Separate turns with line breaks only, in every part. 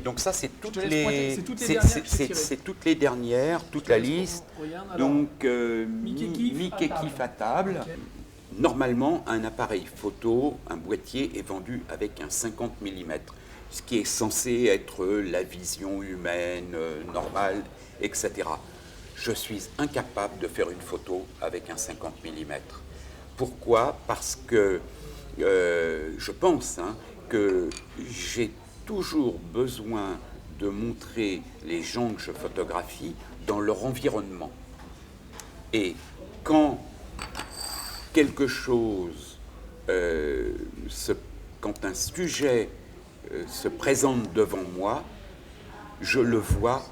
Donc ça, c'est toutes
C'est toutes les dernières que j'ai tirées.
c'est toutes les dernières, toute la liste.
Regarde, alors,
Donc,
Mickey
Kiff à table.
Ok.
Normalement, un appareil photo, un boîtier est vendu avec un 50 mm, ce qui est censé être la vision humaine, normale, etc. Je suis incapable de faire une photo avec un 50 mm. Pourquoi? Parce que je pense que j'ai toujours besoin de montrer les gens que je photographie dans leur environnement. Et quand quelque chose, quand un sujet se présente devant moi, je le vois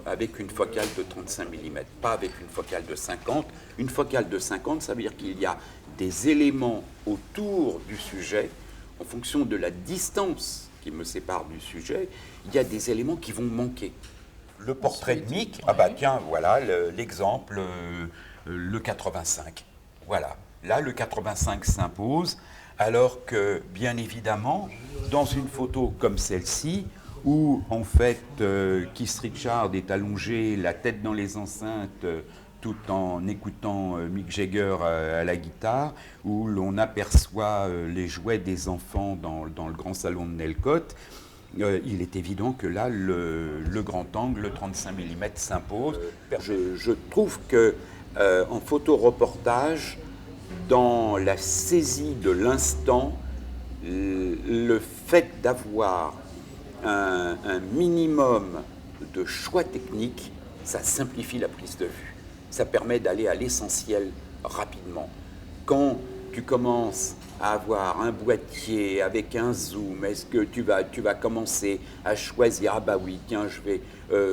avec une focale de 35 mm, pas avec une focale de 50. Une focale de 50, ça veut dire qu'il y a des éléments autour du sujet, en fonction de la distance qui me sépare du sujet, il y a des éléments qui vont manquer. Le portrait de Mick, ah bah tiens, voilà l'exemple, le 85. Voilà, là le 85 s'impose, alors que bien évidemment, dans une photo comme celle-ci, où en fait Keith Richards est allongé, la tête dans les enceintes, tout en écoutant Mick Jagger à la guitare, où l'on aperçoit les jouets des enfants dans le grand salon de Nelcott, il est évident que là, le grand angle, le 35 mm s'impose. Je trouve que en photoreportage, dans la saisie de l'instant, le fait d'avoir un minimum de choix technique, ça simplifie la prise de vue. Ça permet d'aller à l'essentiel rapidement. Quand tu commences à avoir un boîtier avec un zoom, est-ce que tu vas commencer à choisir, ah bah oui, tiens, je vais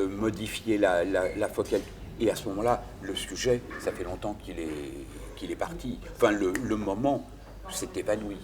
modifier la focale. Et à ce moment-là, le sujet, ça fait longtemps qu'il est parti. Enfin, le moment s'est évanoui.